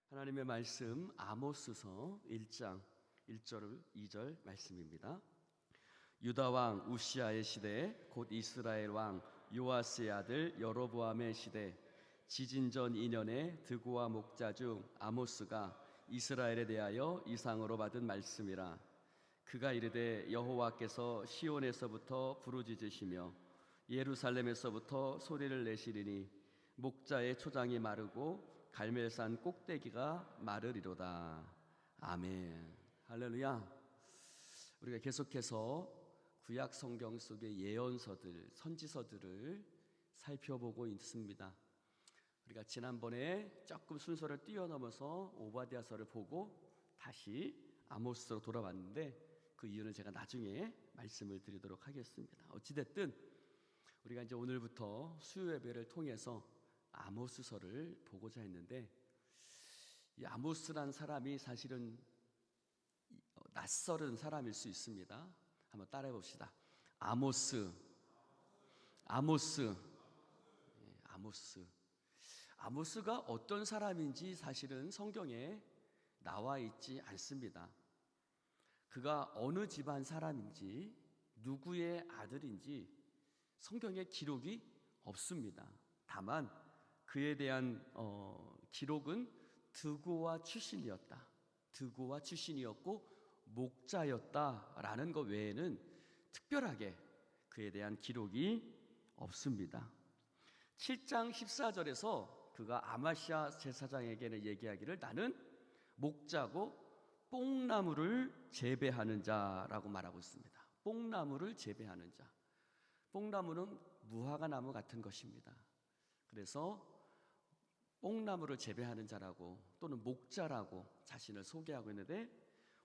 하나님의 말씀 아모스서 1장 1절 2절 말씀입니다. 유다 왕 우시아의 시대 곧 이스라엘 왕 요아스의 아들 여로보암의 시대 지진전 2년에 드고와 목자 중 아모스가 이스라엘에 대하여 이상으로 받은 말씀이라. 그가 이르되 여호와께서 시온에서부터 부르짖으시며 예루살렘에서부터 소리를 내시리니 목자의 초장이 마르고 갈멜산 꼭대기가 마르리로다. 아멘. 할렐루야. 우리가 계속해서 구약 성경 속의 예언서들, 선지서들을 살펴보고 있습니다. 우리가 지난번에 조금 순서를 뛰어넘어서 오바댜서를 보고 다시 아모스로 돌아왔는데 그 이유는 제가 나중에 말씀을 드리도록 하겠습니다. 어찌됐든 우리가 이제 오늘부터 수요 예배를 통해서 아모스서를 보고자 했는데, 이 아모스란 사람이 사실은 낯설은 사람일 수 있습니다. 한번 따라해 봅시다. 아모스. 아모스가 어떤 사람인지 사실은 성경에 나와 있지 않습니다. 그가 어느 집안 사람인지, 누구의 아들인지 성경에 기록이 없습니다. 다만 그에 대한 기록은 드고와 출신이었고 목자였다라는 것 외에는 특별하게 그에 대한 기록이 없습니다. 7장 14절에서 그가 아마시아 제사장에게는 얘기하기를 나는 목자고 뽕나무를 재배하는 자라고 말하고 있습니다. 뽕나무를 재배하는 자. 뽕나무는 무화과 나무 같은 것입니다. 그래서 뽕나무를 재배하는 자라고 또는 목자라고 자신을 소개하고 있는데,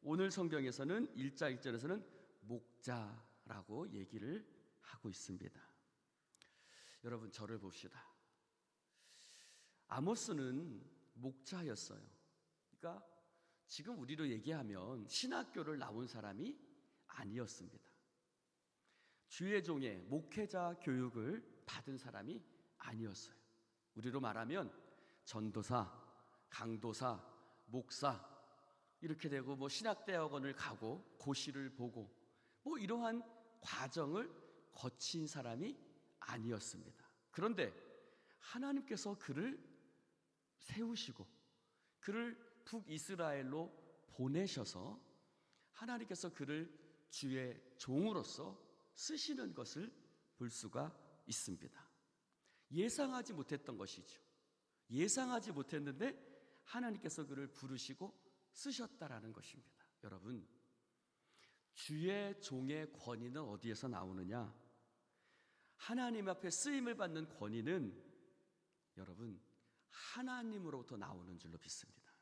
오늘 성경에서는 1장 1절에서는 목자라고 얘기를 하고 있습니다. 여러분, 저를 봅시다. 아모스는 목자였어요. 그러니까 지금 우리로 얘기하면 신학교를 나온 사람이 아니었습니다. 주의 종의 목회자 교육을 받은 사람이 아니었어요. 우리로 말하면 전도사, 강도사, 목사 이렇게 되고 신학대학원을 가고 고시를 보고 이러한 과정을 거친 사람이 아니었습니다. 그런데 하나님께서 그를 세우시고 그를 북이스라엘로 보내셔서 하나님께서 그를 주의 종으로서 쓰시는 것을 볼 수가 있습니다. 예상하지 못했던 것이죠. 예상하지 못했는데 하나님께서 그를 부르시고 쓰셨다라는 것입니다. 여러분, 주의 종의 권위는 어디에서 나오느냐? 하나님 앞에 쓰임을 받는 권위는 여러분 하나님으로부터 나오는 줄로 믿습니다.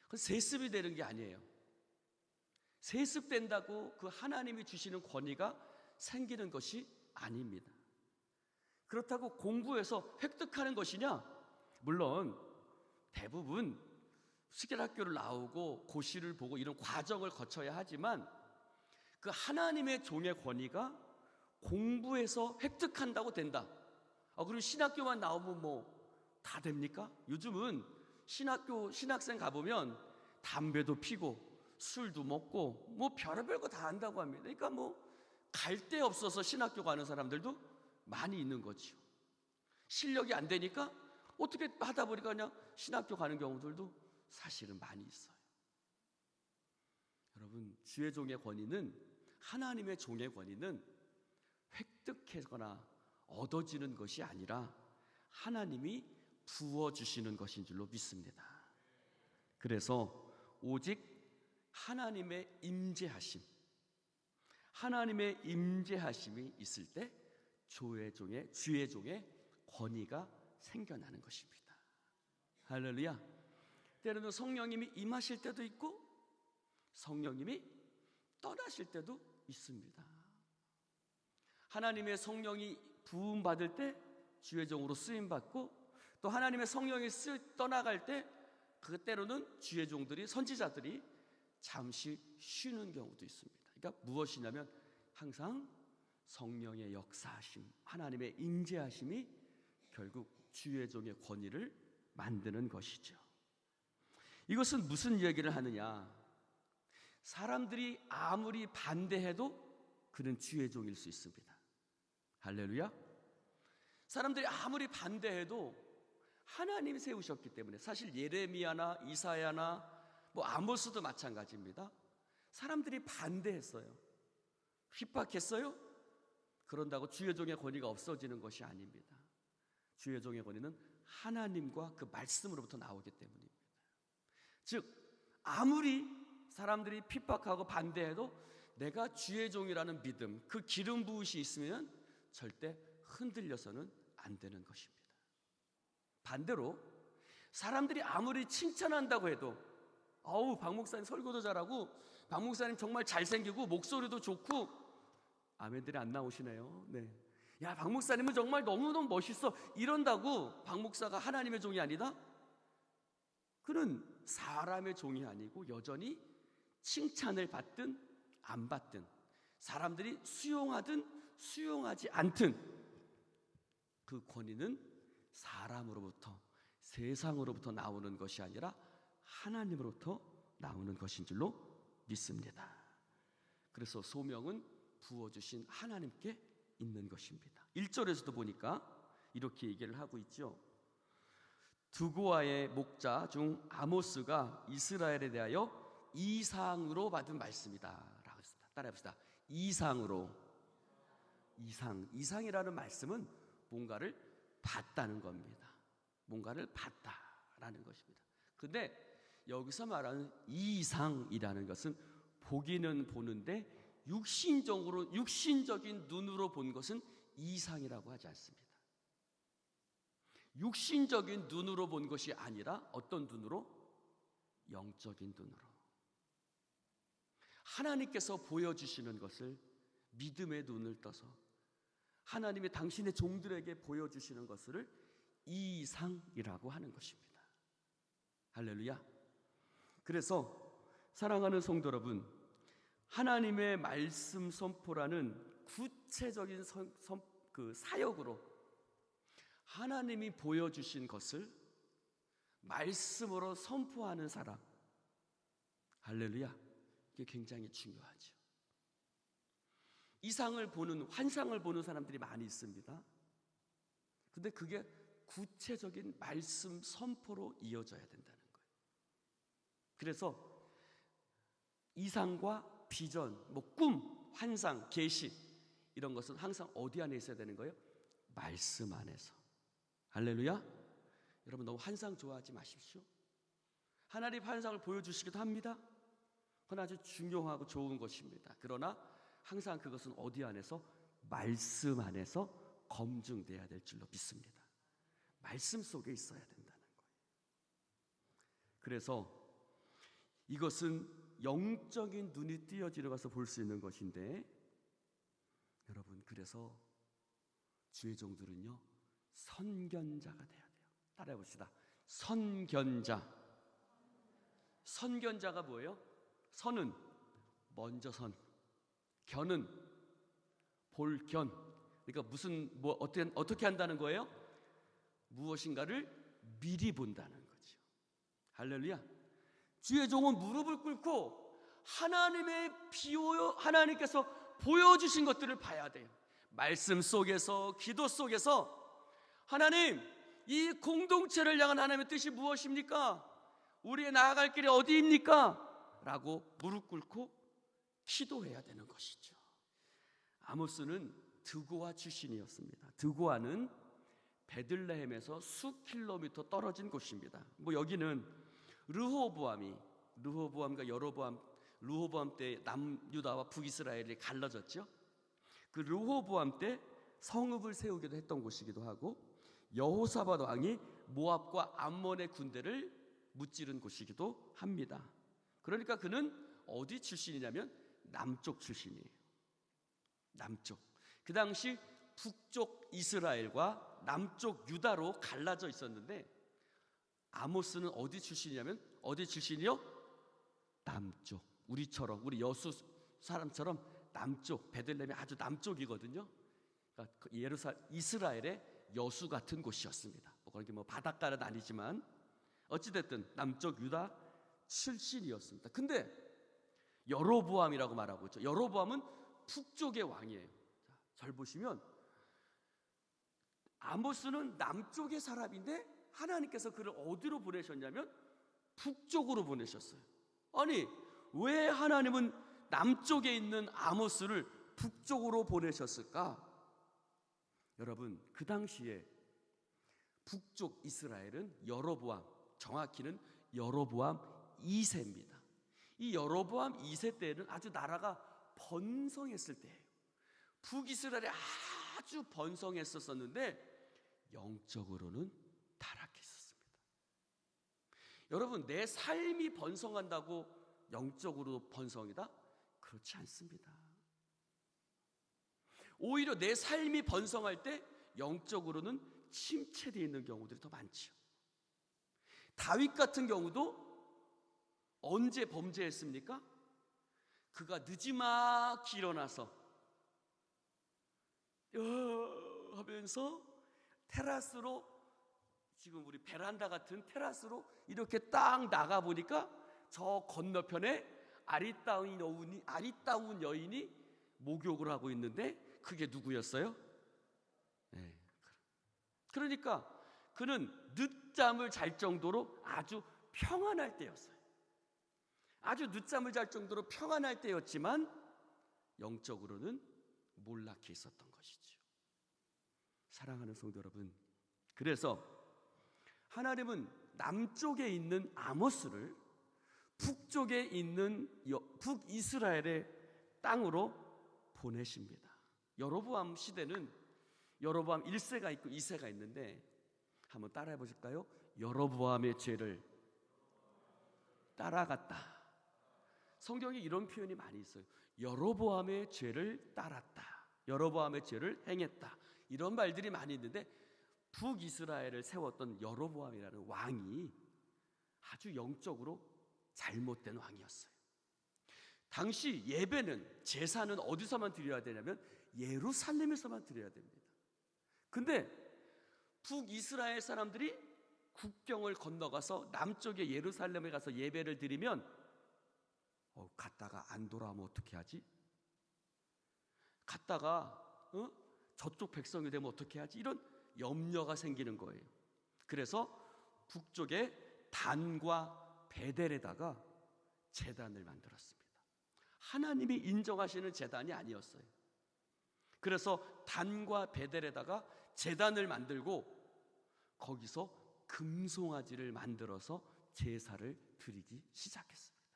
그건 세습이 되는 게 아니에요. 세습된다고 그 하나님이 주시는 권위가 생기는 것이 아닙니다. 그렇다고 공부해서 획득하는 것이냐? 물론 대부분 스킬학교를 나오고 고시를 보고 이런 과정을 거쳐야 하지만 그 하나님의 종의 권위가 공부해서 획득한다고 된다. 그리고 신학교만 나오면 다 됩니까? 요즘은 신학생 가보면 담배도 피고 술도 먹고 별의별 거 다 한다고 합니다. 그러니까 갈 데 없어서 신학교 가는 사람들도 많이 있는 거죠. 실력이 안 되니까 어떻게 하다 보니까 그냥 신학교 가는 경우들도 사실은 많이 있어요. 여러분, 주의 종의 권위는, 하나님의 종의 권위는 획득하거나 얻어지는 것이 아니라 하나님이 부어주시는 것인 줄로 믿습니다. 그래서 오직 하나님의 임재하심이 있을 때 주의 종의 권위가 생겨나는 것입니다. 할렐루야. 때로는 성령님이 임하실 때도 있고 성령님이 떠나실 때도 있습니다. 하나님의 성령이 부음받을 때 주의 종으로 쓰임받고, 또 하나님의 성령이 떠나갈 때 때로는 주의 종들이, 선지자들이 잠시 쉬는 경우도 있습니다. 그러니까 무엇이냐면 항상 성령의 역사하심, 하나님의 임재하심이 결국 주의 종의 권위를 만드는 것이죠. 이것은 무슨 얘기를 하느냐? 사람들이 아무리 반대해도 그는 주의 종일 수 있습니다. 할렐루야. 사람들이 아무리 반대해도 하나님이 세우셨기 때문에, 사실 예레미야나 이사야나 아모스도 마찬가지입니다. 사람들이 반대했어요. 핍박했어요. 그런다고 주의 종의 권위가 없어지는 것이 아닙니다. 주의 종의 권위는 하나님과 그 말씀으로부터 나오기 때문입니다. 즉 아무리 사람들이 핍박하고 반대해도 내가 주의 종이라는 믿음, 그 기름 부으시 있으면 절대 흔들려서는 안 되는 것입니다. 반대로 사람들이 아무리 칭찬한다고 해도 박 목사님 설교도 잘하고 박 목사님 정말 잘생기고 목소리도 좋고, 아멘들이 안 나오시네요. 네. 야, 박 목사님은 정말 너무너무 멋있어, 이런다고 박 목사가 하나님의 종이 아니다? 그는 사람의 종이 아니고 여전히 칭찬을 받든 안 받든, 사람들이 수용하든 수용하지 않든 그 권위는 사람으로부터, 세상으로부터 나오는 것이 아니라 하나님으로부터 나오는 것인 줄로 믿습니다. 그래서 소명은 부어주신 하나님께 있는 것입니다. 1절에서도 보니까 이렇게 얘기를 하고 있죠. 두고아의 목자 중 아모스가 이스라엘에 대하여 이상으로 받은 말씀이다 라고 했습니다. 따라해봅시다. 이상이라는 말씀은 뭔가를 봤다는 겁니다. 뭔가를 봤다라는 것입니다. 근데 여기서 말하는 이상이라는 것은 보기는 보는데 육신적인 눈으로 본 것은 이상이라고 하지 않습니다. 육신적인 눈으로 본 것이 아니라 어떤 눈으로? 영적인 눈으로. 하나님께서 보여주시는 것을 믿음의 눈을 떠서 하나님이 당신의 종들에게 보여주시는 것을 이상이라고 하는 것입니다. 할렐루야. 그래서 사랑하는 성도 여러분, 하나님의 말씀 선포라는 구체적인 그 사역으로 하나님이 보여주신 것을 말씀으로 선포하는 사람, 할렐루야, 이게 굉장히 중요하죠. 이상을 보는, 환상을 보는 사람들이 많이 있습니다. 근데 그게 구체적인 말씀 선포로 이어져야 된다는 거예요. 그래서 이상과 비전, 꿈, 환상, 계시, 이런 것은 항상 어디 안에 있어야 되는 거예요? 말씀 안에서. 할렐루야. 여러분 너무 환상 좋아하지 마십시오. 하나님 환상을 보여주시기도 합니다. 그건 아주 중요하고 좋은 것입니다. 그러나 항상 그것은 어디 안에서? 말씀 안에서 검증돼야 될 줄로 믿습니다. 말씀 속에 있어야 된다는 거예요. 그래서 이것은 영적인 눈이 띄어지러 가서 볼 수 있는 것인데, 여러분 그래서 주의 종들은요 선견자가 돼야 돼요. 따라해 봅시다. 선견자가 뭐예요? 선은 먼저 선, 견은 볼견. 그러니까 어떻게 한다는 거예요? 무엇인가를 미리 본다는 거죠. 할렐루야. 주의 종은 무릎을 꿇고 하나님께서 보여주신 것들을 봐야 돼요. 말씀 속에서, 기도 속에서 하나님, 이 공동체를 향한 하나님의 뜻이 무엇입니까? 우리의 나아갈 길이 어디입니까? 라고 무릎 꿇고 기도해야 되는 것이죠. 아모스는 드고아 출신이었습니다. 드고아는 베들레헴에서 수 킬로미터 떨어진 곳입니다. 여기는 르호보암과 르호보암 때 남유다와 북이스라엘이 갈라졌죠. 그 르호보암 때 성읍을 세우기도 했던 곳이기도 하고, 여호사밧 왕이 모압과 암몬의 군대를 무찌른 곳이기도 합니다. 그러니까 그는 어디 출신이냐면 남쪽 출신이에요. 남쪽. 그 당시 북쪽 이스라엘과 남쪽 유다로 갈라져 있었는데, 아모스는 어디 출신이냐면 어디 출신이요? 남쪽. 우리 여수 사람처럼 남쪽, 베들레헴이 아주 남쪽이거든요. 그러니까 이스라엘의 여수 같은 곳이었습니다. 그렇게 바닷가는 아니지만 어찌됐든 남쪽 유다 실신이었습니다. 근데 여로보암이라고 말하고 있죠. 여로보암은 북쪽의 왕이에요. 잘 보시면 아모스는 남쪽의 사람인데 하나님께서 그를 어디로 보내셨냐면 북쪽으로 보내셨어요. 아니, 왜 하나님은 남쪽에 있는 아모스를 북쪽으로 보내셨을까? 여러분, 그 당시에 북쪽 이스라엘은 여로보암, 정확히는 여로보암 2세입니다. 이 여로보암 2세 때는 아주 나라가 번성했을 때예요. 북이스라엘이 아주 번성했었는데 영적으로는 타락했었습니다. 여러분, 내 삶이 번성한다고 영적으로 번성이다? 그렇지 않습니다. 오히려 내 삶이 번성할 때 영적으로는 침체되어 있는 경우들이 더 많죠. 다윗 같은 경우도 언제 범죄했습니까? 그가 늦지막히 일어나서 하면서 테라스로, 지금 우리 베란다 같은 테라스로 이렇게 딱 나가보니까 저 건너편에 아리따운 여인이 목욕을 하고 있는데 그게 누구였어요? 네. 그러니까 그는 늦잠을 잘 정도로 아주 평안할 때였어요. 아주 늦잠을 잘 정도로 평안할 때였지만 영적으로는 몰락해 있었던 것이죠. 사랑하는 성도 여러분, 그래서 하나님은 남쪽에 있는 아모스를 북쪽에 있는 북이스라엘의 땅으로 보내십니다. 여로보암 시대는 여로보암 1세가 있고 2세가 있는데 한번 따라해 보실까요? 여로보암의 죄를 따라갔다. 성경에 이런 표현이 많이 있어요. 여로보암의 죄를 따랐다. 여로보암의 죄를 행했다. 이런 말들이 많이 있는데 북이스라엘을 세웠던 여로보암이라는 왕이 아주 영적으로 잘못된 왕이었어요. 당시 예배는, 제사는 어디서만 드려야 되냐면 예루살렘에서만 드려야 됩니다. 근데 북이스라엘 사람들이 국경을 건너가서 남쪽의 예루살렘에 가서 예배를 드리면 갔다가 안 돌아오면 어떻게 하지? 갔다가 저쪽 백성이 되면 어떻게 하지? 이런 염려가 생기는 거예요. 그래서 북쪽에 단과 베델에다가 제단을 만들었습니다. 하나님이 인정하시는 제단이 아니었어요. 그래서 단과 베델에다가 제단을 만들고 거기서 금송아지를 만들어서 제사를 드리기 시작했습니다.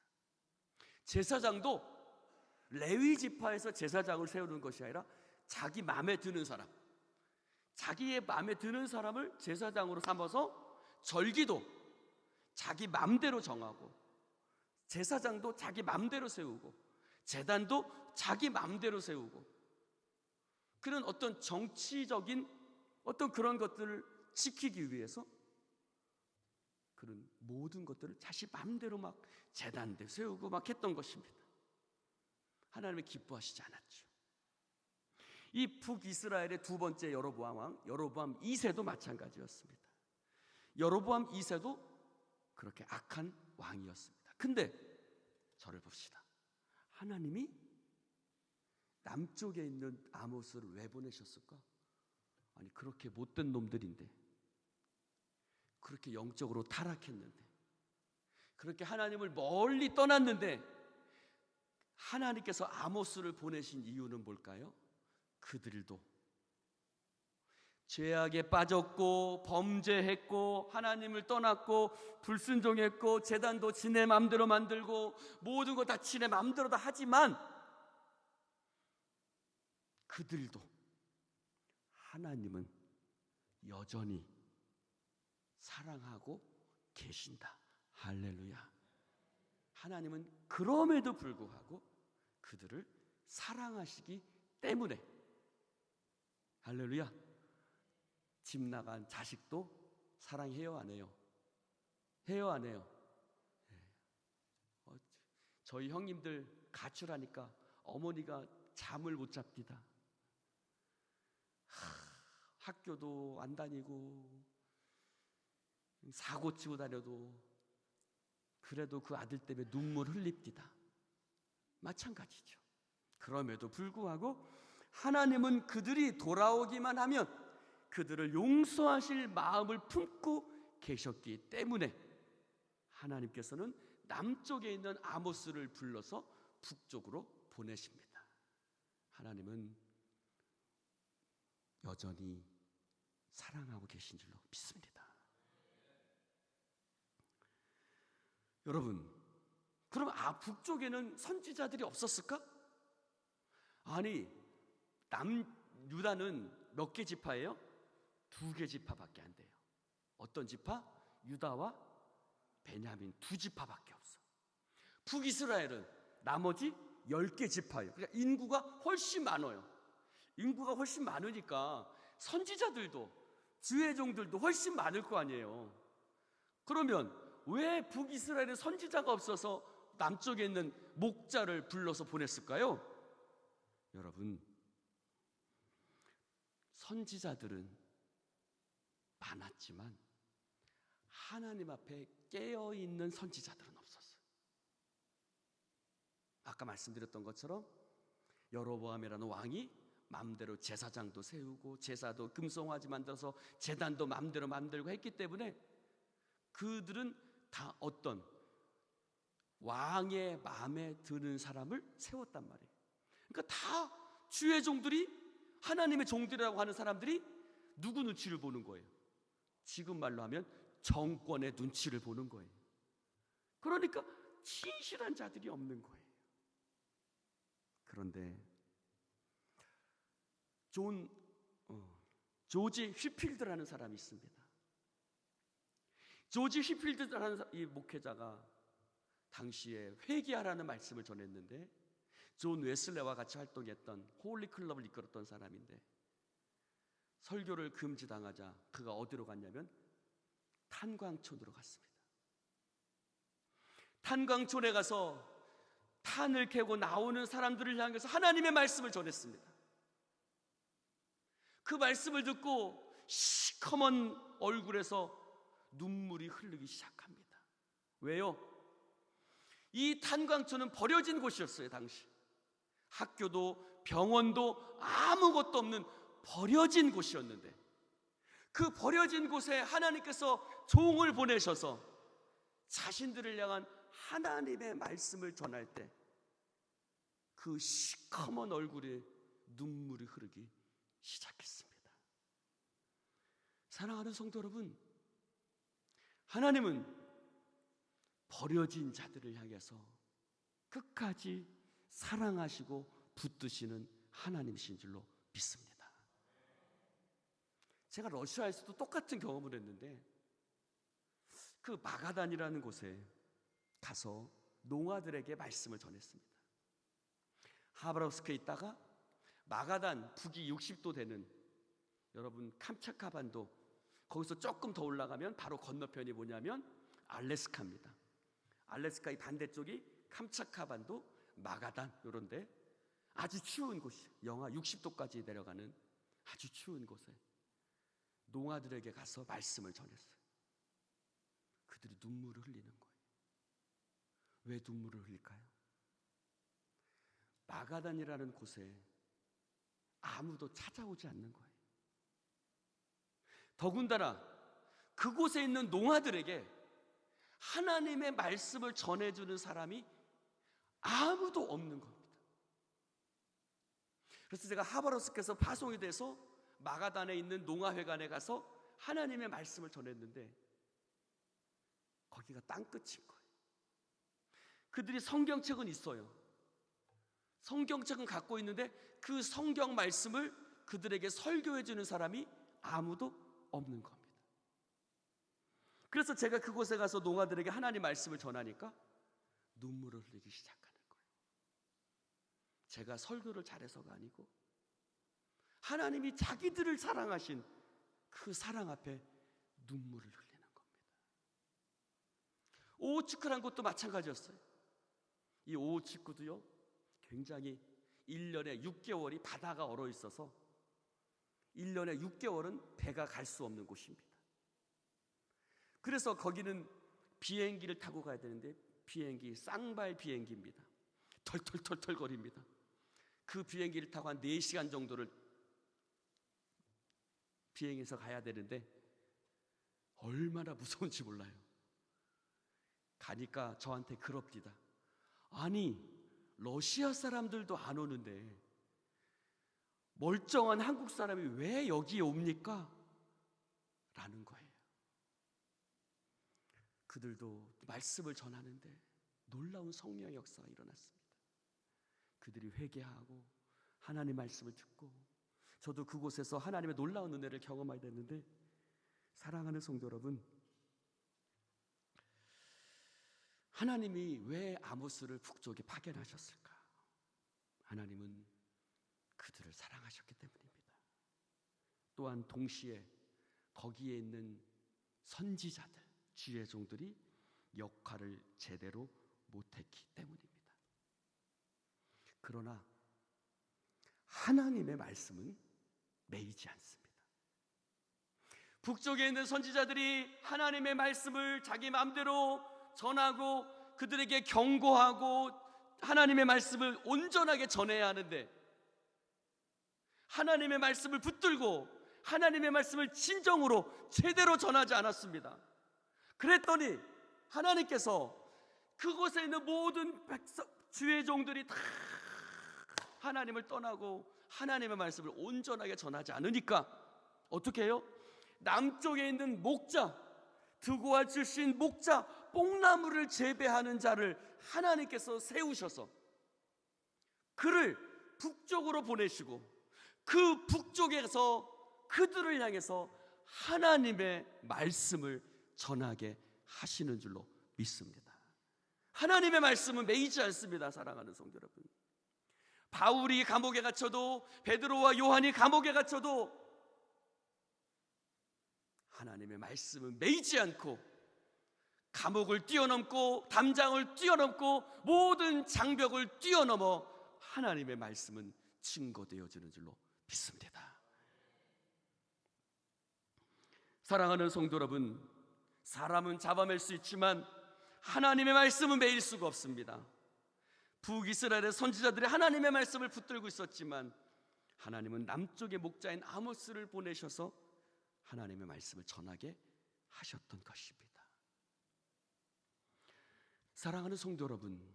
제사장도 레위 지파에서 제사장을 세우는 것이 아니라 자기 마음에 드는 사람, 자기의 마음에 드는 사람을 제사장으로 삼아서 절기도 자기 마음대로 정하고, 제사장도 자기 마음대로 세우고, 제단도 자기 마음대로 세우고, 그런 어떤 정치적인 어떤 그런 것들을 지키기 위해서 그런 모든 것들을 자기 마음대로 막 제단도 세우고 막 했던 것입니다. 하나님이 기뻐하시지 않았죠. 이 북이스라엘의 두 번째 여로보암 왕, 여로보암 2세도 마찬가지였습니다. 여로보암 2세도 그렇게 악한 왕이었습니다. 근데 저를 봅시다. 하나님이 남쪽에 있는 아모스를 왜 보내셨을까? 아니, 그렇게 못된 놈들인데, 그렇게 영적으로 타락했는데, 그렇게 하나님을 멀리 떠났는데 하나님께서 아모스를 보내신 이유는 뭘까요? 그들도 죄악에 빠졌고 범죄했고 하나님을 떠났고 불순종했고 제단도 지네 마음대로 만들고 모든 거 다 지네 마음대로 다 하지만 그들도 하나님은 여전히 사랑하고 계신다. 할렐루야. 하나님은 그럼에도 불구하고 그들을 사랑하시기 때문에, 할렐루야, 집 나간 자식도 사랑해요, 안 해요? 해요, 안 해요? 저희 형님들 가출하니까 어머니가 잠을 못 잡디다. 학교도 안 다니고 사고 치고 다녀도 그래도 그 아들 때문에 눈물 흘립디다. 마찬가지죠. 그럼에도 불구하고 하나님은 그들이 돌아오기만 하면 그들을 용서하실 마음을 품고 계셨기 때문에 하나님께서는 남쪽에 있는 아모스를 불러서 북쪽으로 보내십니다. 하나님은 여전히 사랑하고 계신 줄로 믿습니다. 여러분, 그럼 북쪽에는 선지자들이 없었을까? 아니, 유다는 몇 개 지파예요? 2개 지파밖에 안 돼요. 어떤 지파? 유다와 베냐민 2지파밖에 없어. 북이스라엘은 나머지 10개 지파예요. 그러니까 인구가 훨씬 많아요. 인구가 훨씬 많으니까 선지자들도 지회종들도 훨씬 많을 거 아니에요. 그러면 왜 북이스라엘에 선지자가 없어서 남쪽에 있는 목자를 불러서 보냈을까요? 여러분, 선지자들은 많았지만 하나님 앞에 깨어있는 선지자들은 없었어요. 아까 말씀드렸던 것처럼 여로보암이라는 왕이 마음대로 제사장도 세우고 제사도 금송아지 만들어서 제단도 마음대로 만들고 했기 때문에 그들은 다 어떤 왕의 마음에 드는 사람을 세웠단 말이에요. 그러니까 다 주의 종들이, 하나님의 종들이라고 하는 사람들이 누구 눈치를 보는 거예요? 지금 말로 하면 정권의 눈치를 보는 거예요. 그러니까 진실한 자들이 없는 거예요. 그런데 조지 휘필드라는 사람이 있습니다. 조지 휘필드라는 이 목회자가 당시에 회개하라는 말씀을 전했는데 존 웨슬레와 같이 활동했던 홀리 클럽을 이끌었던 사람인데 설교를 금지당하자 그가 어디로 갔냐면 탄광촌으로 갔습니다. 탄광촌에 가서 탄을 캐고 나오는 사람들을 향해서 하나님의 말씀을 전했습니다. 그 말씀을 듣고 시커먼 얼굴에서 눈물이 흐르기 시작합니다. 왜요? 이 탄광촌은 버려진 곳이었어요. 당시 학교도 병원도 아무것도 없는 버려진 곳이었는데 그 버려진 곳에 하나님께서 종을 보내셔서 자신들을 향한 하나님의 말씀을 전할 때 그 시커먼 얼굴에 눈물이 흐르기 시작했습니다. 사랑하는 성도 여러분, 하나님은 버려진 자들을 향해서 끝까지 사랑하시고 붙드시는 하나님이신 줄로 믿습니다. 제가 러시아에서도 똑같은 경험을 했는데 그 마가단이라는 곳에 가서 농아들에게 말씀을 전했습니다. 하바롭스크에 있다가 마가단 북위 60도 되는 여러분 캄차카 반도, 거기서 조금 더 올라가면 바로 건너편이 뭐냐면 알래스카입니다. 알래스카 이 반대쪽이 캄차카 반도, 마가단 이런데 아주 추운 곳이 영하 60도까지 내려가는 아주 추운 곳에 농아들에게 가서 말씀을 전했어요. 그들이 눈물을 흘리는 거예요. 왜 눈물을 흘릴까요? 마가단이라는 곳에 아무도 찾아오지 않는 거예요. 더군다나 그곳에 있는 농아들에게 하나님의 말씀을 전해주는 사람이 아무도 없는 겁니다. 그래서 제가 하바롭스크에서 파송이 돼서 마가단에 있는 농아회관에 가서 하나님의 말씀을 전했는데 거기가 땅끝인 거예요. 그들이 성경책은 있어요. 성경책은 갖고 있는데 그 성경 말씀을 그들에게 설교해 주는 사람이 아무도 없는 겁니다. 그래서 제가 그곳에 가서 농아들에게 하나님 말씀을 전하니까 눈물을 흘리기 시작하는 거예요. 제가 설교를 잘해서가 아니고 하나님이 자기들을 사랑하신 그 사랑 앞에 눈물을 흘리는 겁니다. 오호츠크란 곳도 마찬가지였어요. 이 오호츠크도요 굉장히 1년에 6개월이 바다가 얼어 있어서 1년에 6개월은 배가 갈 수 없는 곳입니다. 그래서 거기는 비행기를 타고 가야 되는데 비행기 쌍발 비행기입니다. 털털털털 거립니다. 그 비행기를 타고 한 4시간 정도를 비행해서 가야 되는데 얼마나 무서운지 몰라요. 가니까 저한테 그럽니다. 아니, 러시아 사람들도 안 오는데 멀쩡한 한국 사람이 왜 여기에 옵니까? 라는 거예요. 그들도 말씀을 전하는데 놀라운 성령의 역사가 일어났습니다. 그들이 회개하고 하나님의 말씀을 듣고, 저도 그곳에서 하나님의 놀라운 은혜를 경험하게 됐는데, 사랑하는 성도 여러분, 하나님이 왜 아모스를 북쪽에 파견하셨을까? 하나님은 그들을 사랑하셨기 때문입니다. 또한 동시에 거기에 있는 선지자들, 주의 종들이 역할을 제대로 못했기 때문입니다. 그러나 하나님의 말씀은 매이지 않습니다. 북쪽에 있는 선지자들이 하나님의 말씀을 자기 마음대로 전하고 그들에게 경고하고 하나님의 말씀을 온전하게 전해야 하는데, 하나님의 말씀을 붙들고 하나님의 말씀을 진정으로 제대로 전하지 않았습니다. 그랬더니 하나님께서 그곳에 있는 모든 백성, 주의 종들이 다 하나님을 떠나고 하나님의 말씀을 온전하게 전하지 않으니까 어떻게 해요? 남쪽에 있는 목자, 드고아 출신 목자, 뽕나무를 재배하는 자를 하나님께서 세우셔서 그를 북쪽으로 보내시고, 그 북쪽에서 그들을 향해서 하나님의 말씀을 전하게 하시는 줄로 믿습니다. 하나님의 말씀은 매이지 않습니다. 사랑하는 성도 여러분, 바울이 감옥에 갇혀도, 베드로와 요한이 감옥에 갇혀도 하나님의 말씀은 매이지 않고 감옥을 뛰어넘고 담장을 뛰어넘고 모든 장벽을 뛰어넘어 하나님의 말씀은 증거되어지는 줄로 믿습니다. 사랑하는 성도 여러분, 사람은 잡아맬 수 있지만 하나님의 말씀은 매일 수가 없습니다. 북이스라엘의 선지자들이 하나님의 말씀을 붙들고 있었지만 하나님은 남쪽의 목자인 아모스를 보내셔서 하나님의 말씀을 전하게 하셨던 것입니다. 사랑하는 성도 여러분,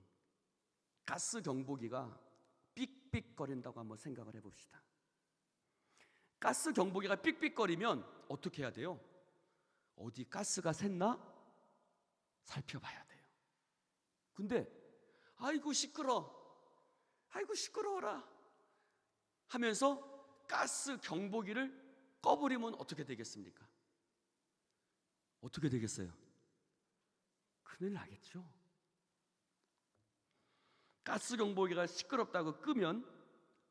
가스 경보기가 삑삑거린다고 한번 생각을 해봅시다. 가스 경보기가 삑삑거리면 어떻게 해야 돼요? 어디 가스가 샜나 살펴봐야 돼요. 근데 아이고 시끄러워라 하면서 가스 경보기를 꺼버리면 어떻게 되겠습니까? 어떻게 되겠어요? 큰일 나겠죠. 가스 경보기가 시끄럽다고 끄면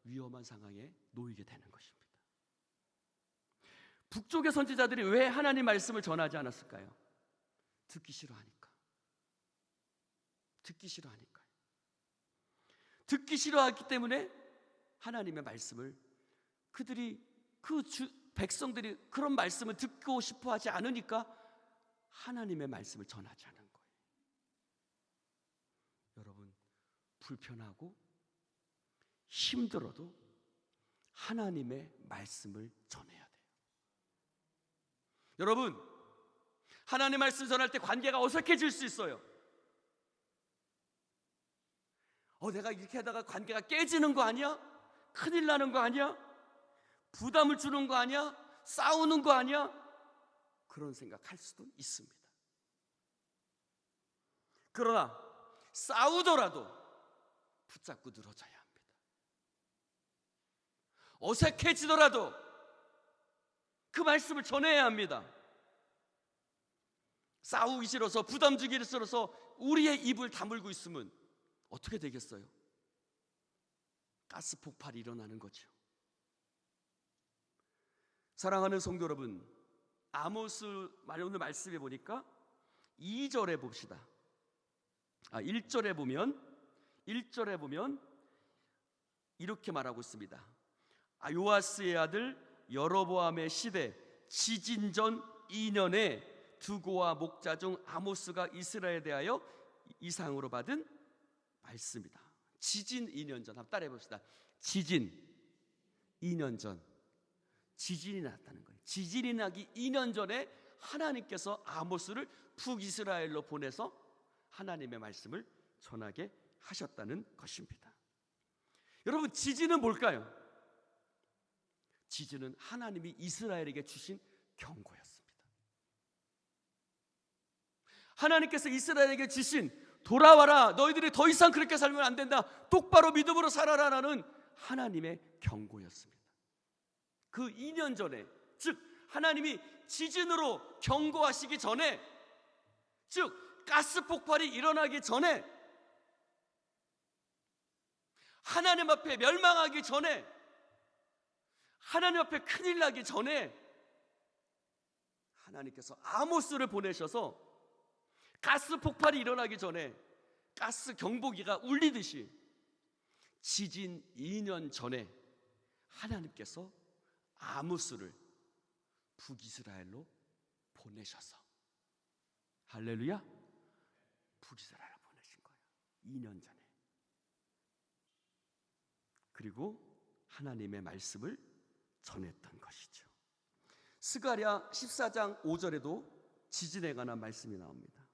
위험한 상황에 놓이게 되는 것입니다. 북쪽의 선지자들이 왜 하나님 말씀을 전하지 않았을까요? 듣기 싫어하니까. 듣기 싫어하기 때문에 하나님의 말씀을 백성들이 그런 말씀을 듣고 싶어 하지 않으니까 하나님의 말씀을 전하지 않은 거예요. 여러분, 불편하고 힘들어도 하나님의 말씀을 전해야 돼요. 여러분, 하나님의 말씀 전할 때 관계가 어색해질 수 있어요. 내가 이렇게 하다가 관계가 깨지는 거 아니야? 큰일 나는 거 아니야? 부담을 주는 거 아니야? 싸우는 거 아니야? 그런 생각할 수도 있습니다. 그러나 싸우더라도 붙잡고 늘어져야 합니다. 어색해지더라도 그 말씀을 전해야 합니다. 싸우기 싫어서, 부담 주기 싫어서 우리의 입을 다물고 있으면 어떻게 되겠어요? 가스 폭발이 일어나는 거죠. 사랑하는 성도 여러분, 아모스 오늘 말씀해 보니까 2절에 봅시다. 1절에 보면 이렇게 말하고 있습니다. 요아스의 아들 여로보암의 시대 지진전 2년에 두고와 목자 중 아모스가 이스라엘에 대하여 이상으로 받은 말씀이다. 지진 2년 전, 한번 따라해 봅시다. 지진 2년 전, 지진이 났다는 거예요. 지진이 나기 2년 전에 하나님께서 아모스를 북이스라엘로 보내서 하나님의 말씀을 전하게 하셨다는 것입니다. 여러분, 지진은 뭘까요? 지진은 하나님이 이스라엘에게 주신 경고였습니다. 하나님께서 이스라엘에게 주신 돌아와라, 너희들이 더 이상 그렇게 살면 안 된다, 똑바로 믿음으로 살아라라는 하나님의 경고였습니다. 그 2년 전에, 즉 하나님이 지진으로 경고하시기 전에, 즉 가스 폭발이 일어나기 전에, 하나님 앞에 멸망하기 전에, 하나님 앞에 큰일 나기 전에 하나님께서 아모스를 보내셔서 가스 폭발이 일어나기 전에 가스 경보기가 울리듯이 지진 2년 전에 하나님께서 아모스를 북이스라엘로 보내셔서, 할렐루야, 북이스라엘로 보내신 거예요. 2년 전에. 그리고 하나님의 말씀을 전했던 것이죠. 스가랴 14장 5절에도 지진에 관한 말씀이 나옵니다.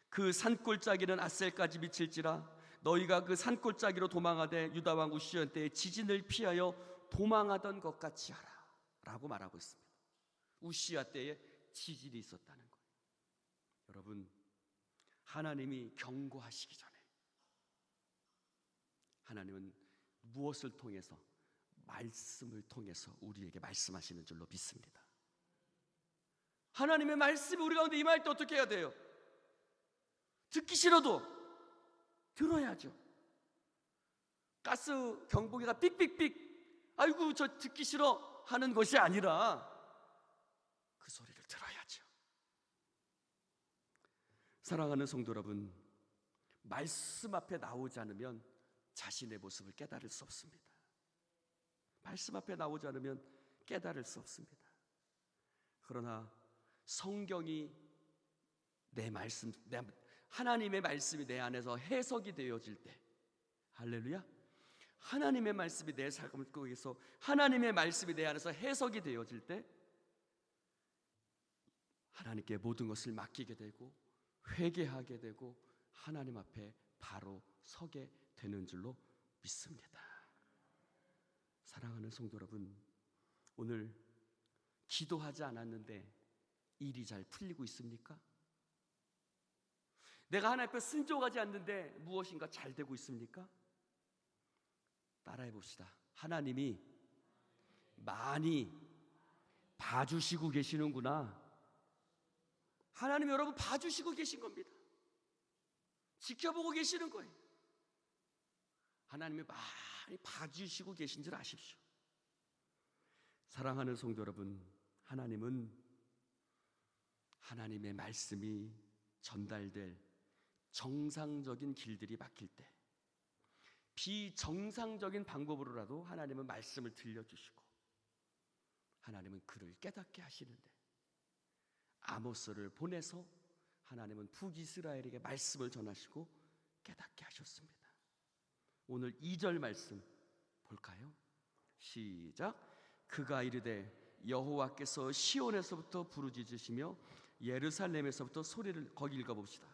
그 산골짜기는 아셀까지 미칠지라 너희가 그 산골짜기로 도망하되 유다 왕 우시온 때에 지진을 피하여 도망하던 것 같이 하라 라고 말하고 있습니다. 우시아 때에 지진이 있었다는 거예요. 여러분, 하나님이 경고하시기 전에 하나님은 무엇을 통해서? 말씀을 통해서 우리에게 말씀하시는 줄로 믿습니다. 하나님의 말씀이 우리 가운데 임할 때 어떻게 해야 돼요? 듣기 싫어도 들어야죠. 가스 경보기가 삑삑삑, 아이고 저 듣기 싫어 하는 것이 아니라 그 소리를 들어야죠. 사랑하는 성도 여러분, 말씀 앞에 나오지 않으면 자신의 모습을 깨달을 수 없습니다. 말씀 앞에 나오지 않으면 깨달을 수 없습니다. 그러나 성경이 내 말씀, 하나님의 말씀이 내 안에서 해석이 되어질 때, 할렐루야, 하나님의 말씀이 내 삶을 속에서, 하나님의 말씀이 내 안에서 해석이 되어질 때 하나님께 모든 것을 맡기게 되고 회개하게 되고 하나님 앞에 바로 서게 되는 줄로 믿습니다. 사랑하는 성도 여러분, 오늘 기도하지 않았는데 일이 잘 풀리고 있습니까? 내가 하나님 앞에 순종하지 않는데 무엇인가 잘 되고 있습니까? 따라해 봅시다. 하나님이 많이 봐주시고 계시는구나. 하나님 여러분 봐주시고 계신 겁니다. 지켜보고 계시는 거예요. 하나님이 많이 봐주시고 계신 줄 아십시오. 사랑하는 성도 여러분, 하나님은 하나님의 말씀이 전달될 정상적인 길들이 막힐 때 비정상적인 방법으로라도 하나님은 말씀을 들려주시고 하나님은 그를 깨닫게 하시는데 아모스를 보내서 하나님은 북이스라엘에게 말씀을 전하시고 깨닫게 하셨습니다. 오늘 2절 말씀 볼까요? 시작. 그가 이르되 여호와께서 시온에서부터 부르짖으시며 예루살렘에서부터 소리를, 거기 읽어봅시다.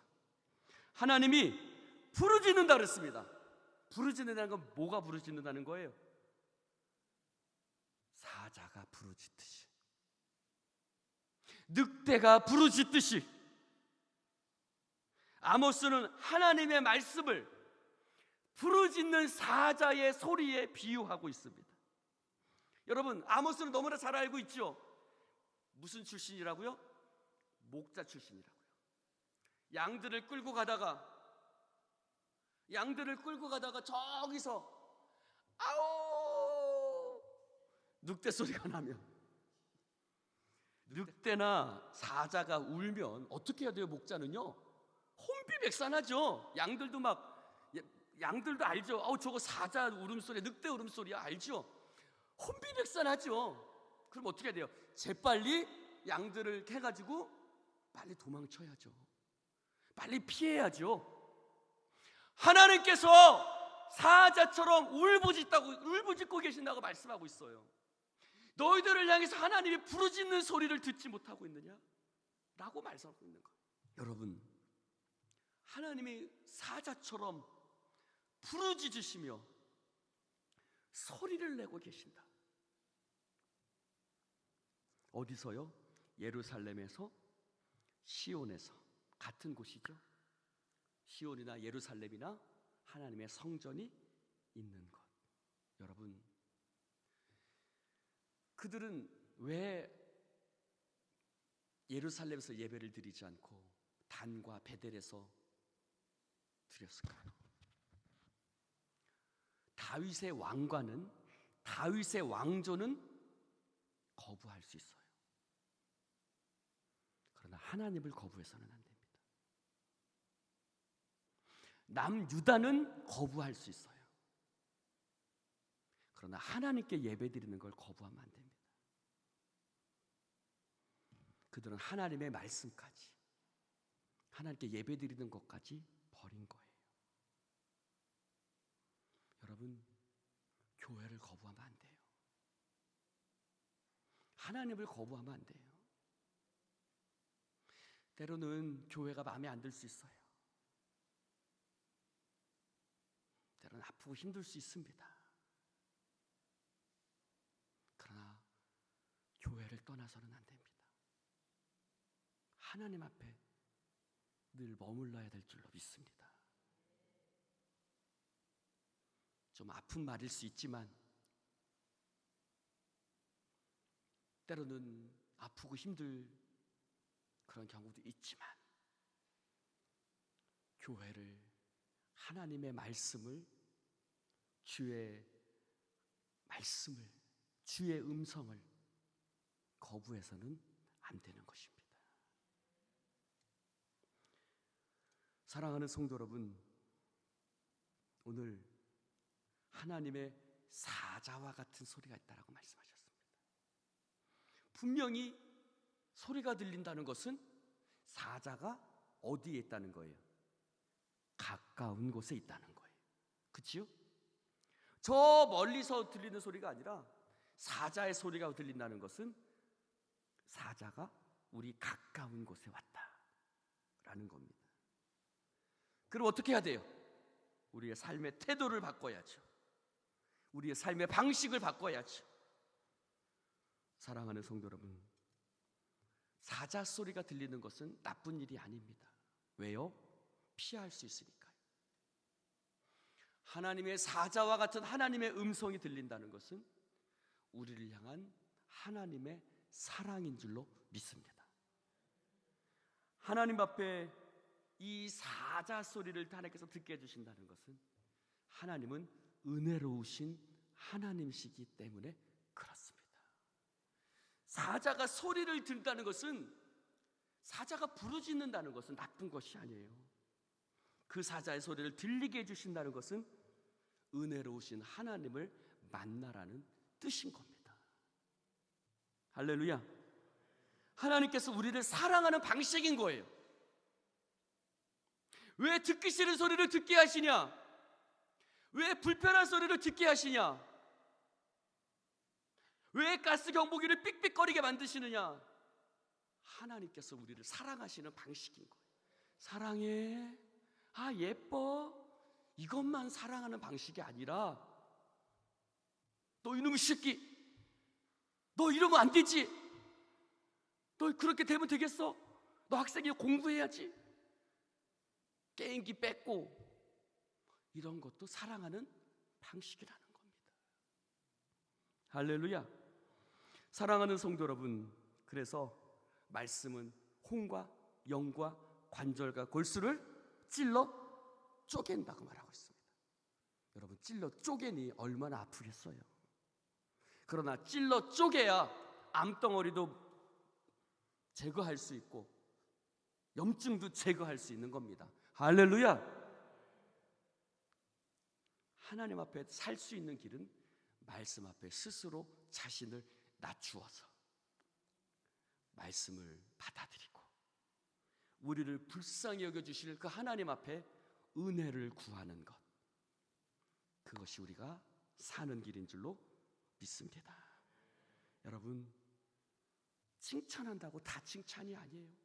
하나님이 부르짖는다 그랬습니다. 부르짖는다는 건 뭐가 부르짖는다는 거예요? 사자가 부르짖듯이, 늑대가 부르짖듯이 아모스는 하나님의 말씀을 부르짖는 사자의 소리에 비유하고 있습니다. 여러분, 아모스는 너무나 잘 알고 있죠. 무슨 출신이라고요? 목자 출신이라고요. 양들을 끌고 가다가 저기서 아우 늑대 소리가 나면, 늑대나 사자가 울면 어떻게 해야 돼요? 목자는요, 혼비백산하죠. 양들도 알죠. 저거 사자 울음소리, 늑대 울음소리야, 알죠. 혼비백산하죠. 그럼 어떻게 해야 돼요? 재빨리 양들을 해가지고 빨리 도망쳐야죠. 빨리 피해야죠. 하나님께서 사자처럼 울부짖고 계신다고 말씀하고 있어요. 너희들을 향해서 하나님이 부르짖는 소리를 듣지 못하고 있느냐? 라고 말씀하고 있는 거예요. 여러분, 하나님이 사자처럼 부르짖으시며 소리를 내고 계신다. 어디서요? 예루살렘에서, 시온에서. 같은 곳이죠. 시온이나 예루살렘이나 하나님의 성전이 있는 곳. 여러분, 그들은 왜 예루살렘에서 예배를 드리지 않고 단과 베델에서 드렸을까요? 다윗의 왕관은, 다윗의 왕조는 거부할 수 있어요. 그러나 하나님을 거부해서는 안 됩니다. 남유다는 거부할 수 있어요. 그러나 하나님께 예배드리는 걸 거부하면 안 됩니다. 그들은 하나님의 말씀까지, 하나님께 예배드리는 것까지 버린 거예요. 여러분, 교회를 거부하면 안 돼요. 하나님을 거부하면 안 돼요. 때로는 교회가 마음에 안 들 수 있어요. 때로는 아프고 힘들 수 있습니다. 그러나 교회를 떠나서는 안 됩니다. 하나님 앞에 늘 머물러야 될 줄로 믿습니다. 좀 아픈 말일 수 있지만, 때로는 아프고 힘들 그런 경우도 있지만, 교회를, 하나님의 말씀을, 주의 말씀을, 주의 음성을 거부해서는 안 되는 것입니다. 사랑하는 성도 여러분, 오늘 하나님의 사자와 같은 소리가 있다라고 말씀하셨습니다. 분명히 소리가 들린다는 것은 사자가 어디에 있다는 거예요? 가까운 곳에 있다는 거예요. 그치요? 저 멀리서 들리는 소리가 아니라 사자의 소리가 들린다는 것은 사자가 우리 가까운 곳에 왔다라는 겁니다. 그럼 어떻게 해야 돼요? 우리의 삶의 태도를 바꿔야죠. 우리의 삶의 방식을 바꿔야죠. 사랑하는 성도 여러분, 사자 소리가 들리는 것은 나쁜 일이 아닙니다. 왜요? 피할 수 있으니까요. 하나님의 사자와 같은 하나님의 음성이 들린다는 것은 우리를 향한 하나님의 사랑인 줄로 믿습니다. 하나님 앞에 이 사자 소리를 하나님께서 듣게 해주신다는 것은 하나님은 은혜로우신 하나님이시기 때문에 그렇습니다. 사자가 소리를 듣는다는 것은, 사자가 부르짖는다는 것은 나쁜 것이 아니에요. 그 사자의 소리를 들리게 해주신다는 것은 은혜로우신 하나님을 만나라는 뜻인 겁니다. 할렐루야. 하나님께서 우리를 사랑하는 방식인 거예요. 왜 듣기 싫은 소리를 듣게 하시냐? 왜 불편한 소리를 듣게 하시냐? 왜 가스 경보기를 삑삑거리게 만드시느냐? 하나님께서 우리를 사랑하시는 방식인 거예요. 사랑해, 아 예뻐, 이것만 사랑하는 방식이 아니라, 너 이놈의 새끼, 너 이러면 안 되지, 너 그렇게 되면 되겠어, 너 학생이 공부해야지, 게임기 뺏고, 이런 것도 사랑하는 방식이라는 겁니다. 할렐루야. 사랑하는 성도 여러분, 그래서 말씀은 홍과 영과 관절과 골수를 찔러 쪼갠다고 말하고 있습니다. 여러분, 찔러 쪼개니 얼마나 아프겠어요. 그러나 찔러 쪼개야 암덩어리도 제거할 수 있고 염증도 제거할 수 있는 겁니다. 할렐루야. 하나님 앞에 살 수 있는 길은 말씀 앞에 스스로 자신을 낮추어서 말씀을 받아들이고 우리를 불쌍히 여겨주실 그 하나님 앞에 은혜를 구하는 것, 그것이 우리가 사는 길인 줄로 믿습니다. 여러분, 칭찬한다고 다 칭찬이 아니에요.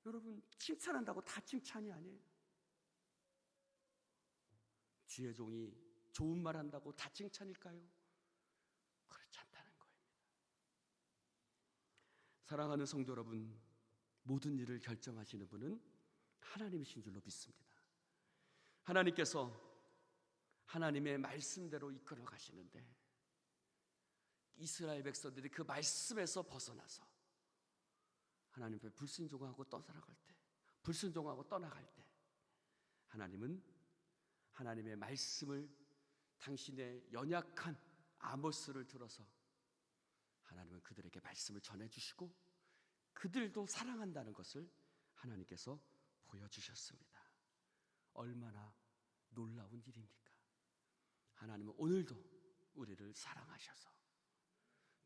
여러분, 칭찬한다고 다 칭찬이 아니에요. 주의 종이 좋은 말 한다고 다 칭찬일까요? 그렇지 않다는 거입니다. 사랑하는 성도 여러분, 모든 일을 결정하시는 분은 하나님이신 줄로 믿습니다. 하나님께서 하나님의 말씀대로 이끌어 가시는데, 이스라엘 백성들이 그 말씀에서 벗어나서 하나님 앞에 불순종하고 떠나갈 때, 불순종하고 떠나갈 때, 하나님은 하나님의 말씀을 당신의 연약한 아모스를 들어서 하나님은 그들에게 말씀을 전해주시고 그들도 사랑한다는 것을 하나님께서 보여주셨습니다. 얼마나 놀라운 일입니까? 하나님은 오늘도 우리를 사랑하셔서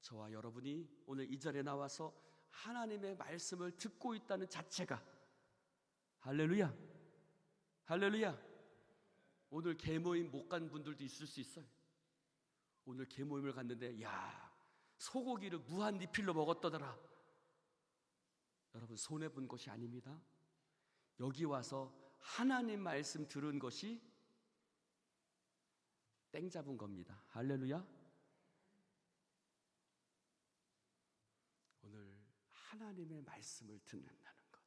저와 여러분이 오늘 이 자리에 나와서 하나님의 말씀을 듣고 있다는 자체가, 할렐루야, 할렐루야. 오늘 계모임 못 간 분들도 있을 수 있어요. 오늘 계모임을 갔는데 야, 소고기를 무한 리필로 먹었더더라. 여러분, 손해본 것이 아닙니다. 여기 와서 하나님 말씀 들은 것이 땡 잡은 겁니다. 할렐루야. 오늘 하나님의 말씀을 듣는다는 것,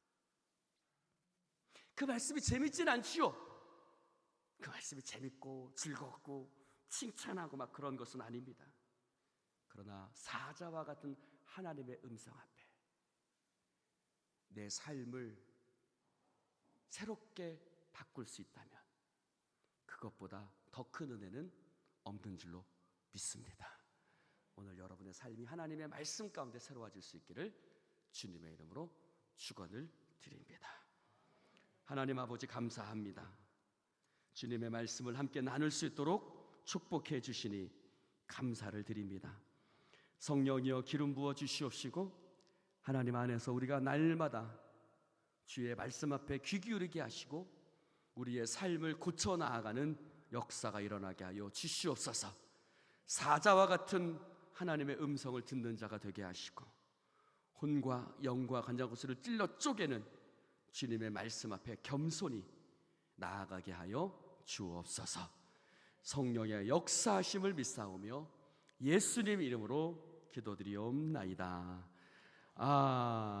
그 말씀이 재밌진 않지요. 그 말씀이 재밌고 즐겁고 칭찬하고 막 그런 것은 아닙니다. 그러나 사자와 같은 하나님의 음성 앞에 내 삶을 새롭게 바꿀 수 있다면 그것보다 더 큰 은혜는 없는 줄로 믿습니다. 오늘 여러분의 삶이 하나님의 말씀 가운데 새로워질 수 있기를 주님의 이름으로 축원을 드립니다. 하나님 아버지, 감사합니다. 주님의 말씀을 함께 나눌 수 있도록 축복해 주시니 감사를 드립니다. 성령이여 기름 부어 주시옵시고 하나님 안에서 우리가 날마다 주의 말씀 앞에 귀 기울이게 하시고 우리의 삶을 고쳐 나아가는 역사가 일어나게 하여 주시옵소서. 사자와 같은 하나님의 음성을 듣는 자가 되게 하시고 혼과 영과 간장고스를 찔러 쪼개는 주님의 말씀 앞에 겸손히 나아가게 하여 주옵소서. 성령의 역사하심을 믿사오며 예수님 이름으로 기도드리옵나이다. 아멘.